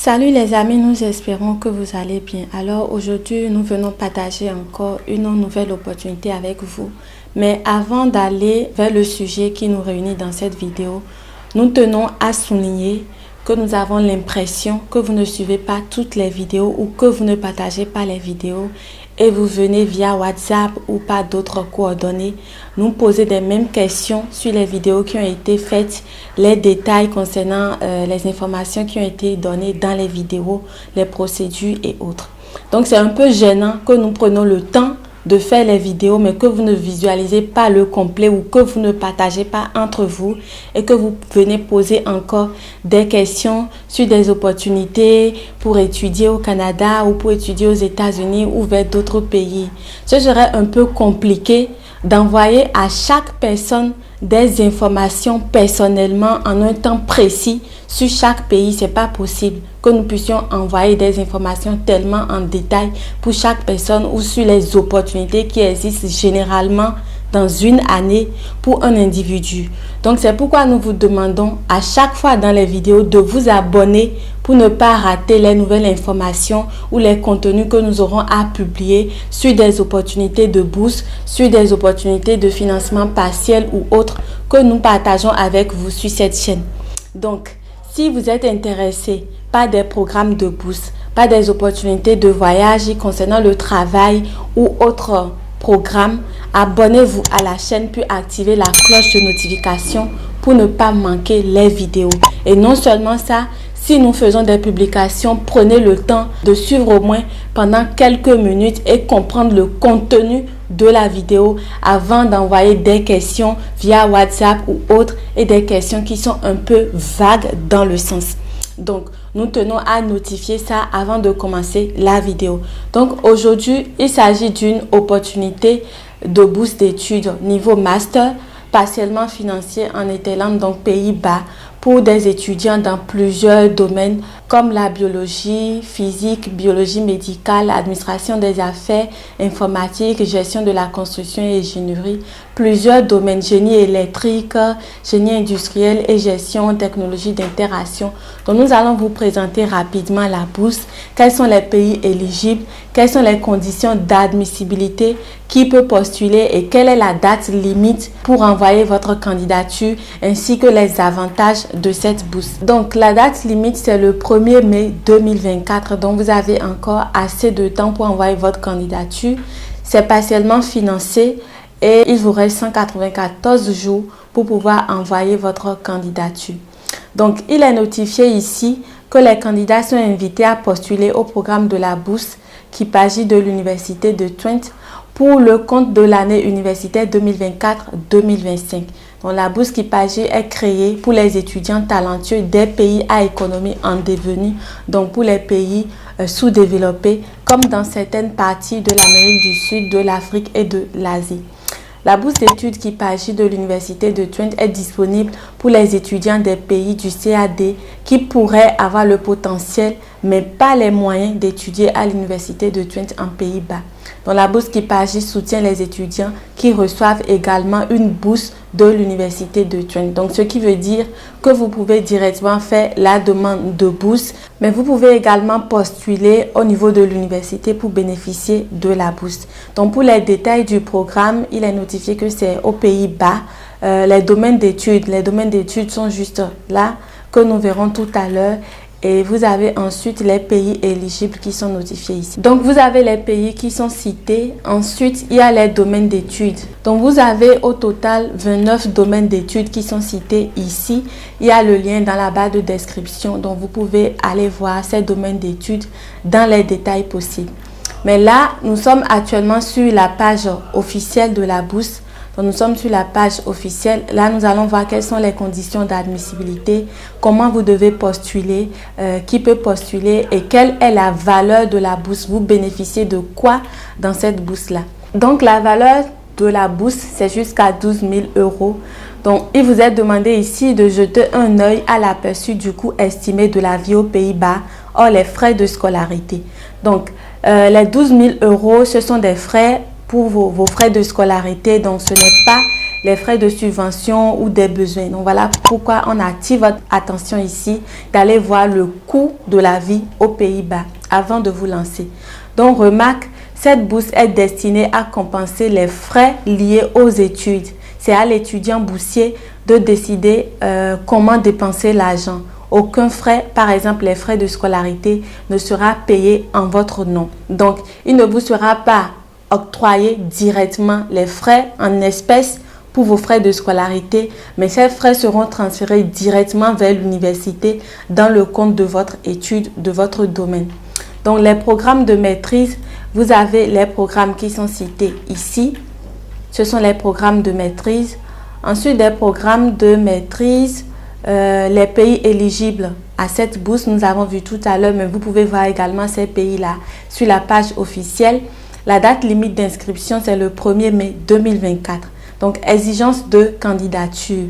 Salut les amis, nous espérons que vous allez bien. Alors aujourd'hui, nous venons partager encore une nouvelle opportunité avec vous. Mais avant d'aller vers le sujet qui nous réunit dans cette vidéo, nous tenons à souligner que nous avons l'impression que vous ne suivez pas toutes les vidéos ou que vous ne partagez pas les vidéos et vous venez via WhatsApp ou par d'autres coordonnées nous poser des mêmes questions sur les vidéos qui ont été faites, les détails concernant les informations qui ont été données dans les vidéos, les procédures et autres. Donc c'est un peu gênant que nous prenions le temps de faire les vidéos mais que vous ne visualisez pas le complet ou que vous ne partagez pas entre vous et que vous venez poser encore des questions sur des opportunités pour étudier au Canada ou pour étudier aux États-Unis ou vers d'autres pays. Ce serait un peu compliqué d'envoyer à chaque personne des informations personnellement en un temps précis sur chaque pays. C'est pas possible que nous puissions envoyer des informations tellement en détail pour chaque personne ou sur les opportunités qui existent généralement dans une année pour un individu. Donc c'est pourquoi nous vous demandons à chaque fois dans les vidéos de vous abonner pour ne pas rater les nouvelles informations ou les contenus que nous aurons à publier sur des opportunités de bourse, sur des opportunités de financement partiel ou autres que nous partageons avec vous sur cette chaîne. Donc, si vous êtes intéressé par des programmes de bourse, par des opportunités de voyage concernant le travail ou autres programmes, abonnez-vous à la chaîne puis activez la cloche de notification pour ne pas manquer les vidéos. Et non seulement ça, si nous faisons des publications, prenez le temps de suivre au moins pendant quelques minutes et comprendre le contenu de la vidéo avant d'envoyer des questions via WhatsApp ou autres et des questions qui sont un peu vagues dans le sens. Donc, nous tenons à notifier ça avant de commencer la vidéo. Donc, aujourd'hui, il s'agit d'une opportunité de bourse d'études niveau master, partiellement financier en Netherlands, donc Pays-Bas, pour des étudiants dans plusieurs domaines comme la biologie, physique, biologie médicale, administration des affaires, informatique, gestion de la construction et ingénierie, plusieurs domaines, génie électrique, génie industriel et gestion, technologie d'interaction. Donc nous allons vous présenter rapidement la bourse, quels sont les pays éligibles, quelles sont les conditions d'admissibilité, qui peut postuler et quelle est la date limite pour envoyer votre candidature ainsi que les avantages de cette bourse. Donc la date limite c'est le 1er mai 2024, donc vous avez encore assez de temps pour envoyer votre candidature. C'est partiellement financé et il vous reste 194 jours pour pouvoir envoyer votre candidature. Donc il est notifié ici que les candidats sont invités à postuler au programme de la bourse KIPAGI de l'Université de Twente pour le compte de l'année universitaire 2024-2025. Donc, la bourse KIPAGI est créée pour les étudiants talentueux des pays à économie en devenir, donc pour les pays sous-développés, comme dans certaines parties de l'Amérique du Sud, de l'Afrique et de l'Asie. La bourse d'études KIPAGI de l'Université de Twente est disponible pour les étudiants des pays du CAD qui pourraient avoir le potentiel, mais pas les moyens d'étudier à l'Université de Twente en Pays-Bas. Donc, la bourse KIPAGI soutient les étudiants qui reçoivent également une bourse de l'Université de Twente. Donc, ce qui veut dire que vous pouvez directement faire la demande de bourse, mais vous pouvez également postuler au niveau de l'université pour bénéficier de la bourse. Donc, pour les détails du programme, il est notifié que c'est aux Pays-Bas. Les domaines d'études sont juste là, que nous verrons tout à l'heure. Et vous avez ensuite les pays éligibles qui sont notifiés ici. Donc, vous avez les pays qui sont cités. Ensuite, il y a les domaines d'études. Donc, vous avez au total 29 domaines d'études qui sont cités ici. Il y a le lien dans la barre de description. Donc, vous pouvez aller voir ces domaines d'études dans les détails possibles. Mais là, nous sommes actuellement sur la page officielle de la bourse. Donc, nous sommes sur la page officielle. Là, nous allons voir quelles sont les conditions d'admissibilité, comment vous devez postuler, qui peut postuler et quelle est la valeur de la bourse. Vous bénéficiez de quoi dans cette bourse-là? Donc, la valeur de la bourse, c'est jusqu'à 12 000 €. Donc, il vous est demandé ici de jeter un œil à l'aperçu du coût estimé de la vie aux Pays-Bas, hors les frais de scolarité. Donc, les 12 000 €, ce sont des frais pour vos frais de scolarité. Donc, ce n'est pas les frais de subvention ou des besoins. Donc voilà pourquoi on attire votre attention ici d'aller voir le coût de la vie aux Pays-Bas avant de vous lancer. Donc remarque, cette bourse est destinée à compenser les frais liés aux études. C'est à l'étudiant boursier de décider comment dépenser l'argent. Aucun frais, par exemple les frais de scolarité, ne sera payé en votre nom. Donc, il ne vous sera pas octroyé directement les frais en espèces pour vos frais de scolarité, mais ces frais seront transférés directement vers l'université dans le compte de votre étude, de votre domaine. Donc, les programmes de maîtrise, vous avez les programmes qui sont cités ici. Ce sont les programmes de maîtrise. Ensuite, des programmes de maîtrise, les pays éligibles à cette bourse, nous avons vu tout à l'heure, mais vous pouvez voir également ces pays-là sur la page officielle. La date limite d'inscription, c'est le 1er mai 2024. Donc, exigence de candidature.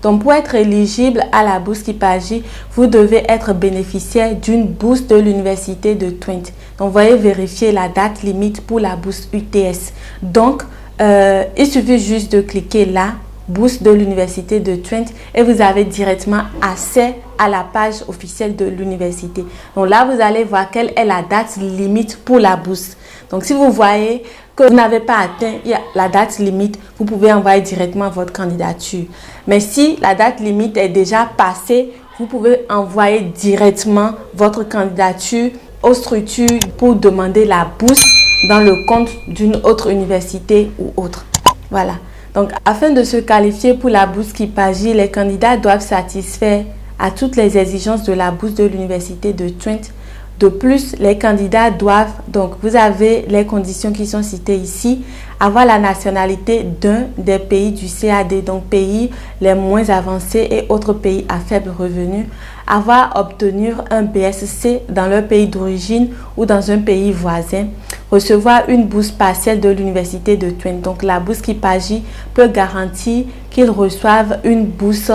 Donc, pour être éligible à la bourse KIPAJI, vous devez être bénéficiaire d'une bourse de l'université de Twente. Donc, veuillez vérifier la date limite pour la bourse UTS. Donc, il suffit juste de cliquer là, bourse de l'université de Twente, et vous avez directement accès à la page officielle de l'université. Donc là, vous allez voir quelle est la date limite pour la bourse. Donc, si vous voyez que vous n'avez pas atteint la date limite, vous pouvez envoyer directement votre candidature. Mais si la date limite est déjà passée, vous pouvez envoyer directement votre candidature aux structures pour demander la bourse dans le compte d'une autre université ou autre. Voilà. Donc, afin de se qualifier pour la bourse KIPAJI, les candidats doivent satisfaire à toutes les exigences de la bourse de l'université de Twente. De plus, les candidats doivent, donc vous avez les conditions qui sont citées ici, avoir la nationalité d'un des pays du CAD, donc pays les moins avancés et autres pays à faible revenu, avoir obtenu un BSc dans leur pays d'origine ou dans un pays voisin, recevoir une bourse partielle de l'université de Twente. Donc la bourse KIPAJI peut garantir qu'ils reçoivent une bourse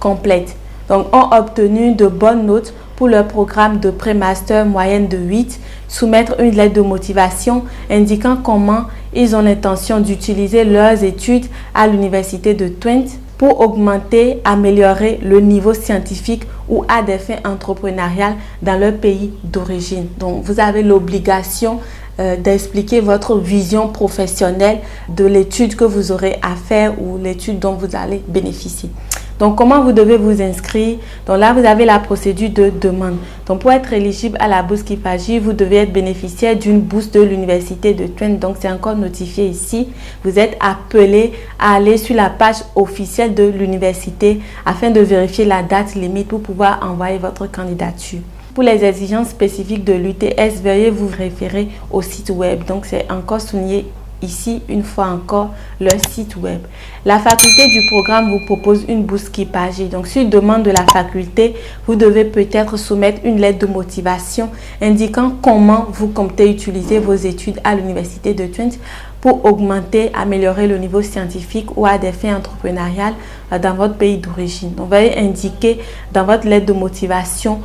complète. Donc ont obtenu de bonnes notes pour leur programme de pré-master moyenne de 8, soumettre une lettre de motivation indiquant comment ils ont l'intention d'utiliser leurs études à l'université de Twente pour augmenter, améliorer le niveau scientifique ou à des fins entrepreneuriales dans leur pays d'origine. Donc, vous avez l'obligation d'expliquer votre vision professionnelle de l'étude que vous aurez à faire ou l'étude dont vous allez bénéficier. Donc, comment vous devez vous inscrire? Donc là, vous avez la procédure de demande. Donc, pour être éligible à la bourse KIPAJI, vous devez être bénéficiaire d'une bourse de l'université de Twente. Donc, c'est encore notifié ici. Vous êtes appelé à aller sur la page officielle de l'université afin de vérifier la date limite pour pouvoir envoyer votre candidature. Pour les exigences spécifiques de l'UTS, veuillez vous référer au site web. Donc, c'est encore souligné ici, une fois encore, leur site web. La faculté du programme vous propose une bourse KIPAJI. Donc, sur demande de la faculté, vous devez peut-être soumettre une lettre de motivation indiquant comment vous comptez utiliser vos études à l'université de Twente pour augmenter, améliorer le niveau scientifique ou à des fins entrepreneuriales dans votre pays d'origine. Donc, veuillez indiquer dans votre lettre de motivation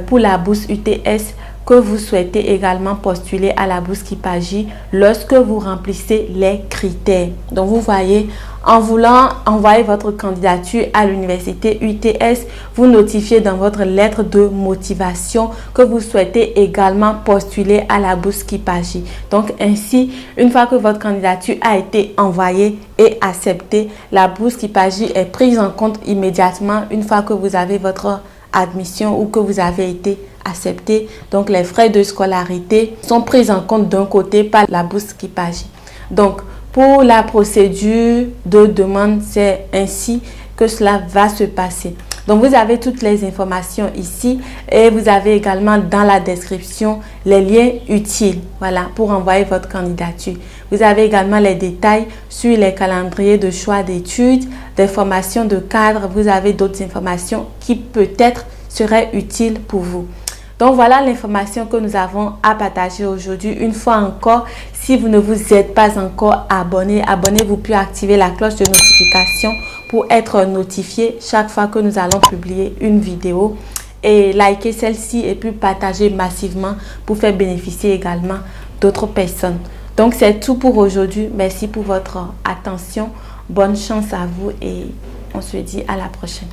pour la bourse UTS que vous souhaitez également postuler à la bourse KIPAJI lorsque vous remplissez les critères. Donc, vous voyez, en voulant envoyer votre candidature à l'université UTS, vous notifiez dans votre lettre de motivation que vous souhaitez également postuler à la bourse KIPAJI. Donc, ainsi, une fois que votre candidature a été envoyée et acceptée, la bourse KIPAJI est prise en compte immédiatement une fois que vous avez votre admission ou que vous avez été accepté. Donc, les frais de scolarité sont pris en compte d'un côté par la bourse KIPAJI. Donc, pour la procédure de demande, c'est ainsi que cela va se passer. Donc, vous avez toutes les informations ici et vous avez également dans la description les liens utiles, voilà, pour envoyer votre candidature. Vous avez également les détails sur les calendriers de choix d'études, des formations de cadre. Vous avez d'autres informations qui peut-être seraient utiles pour vous. Donc, voilà l'information que nous avons à partager aujourd'hui. Une fois encore, si vous ne vous êtes pas encore abonné, abonnez-vous puis activez la cloche de notification pour être notifié chaque fois que nous allons publier une vidéo. Et likez celle-ci et puis partagez massivement pour faire bénéficier également d'autres personnes. Donc, c'est tout pour aujourd'hui. Merci pour votre attention. Bonne chance à vous et on se dit à la prochaine.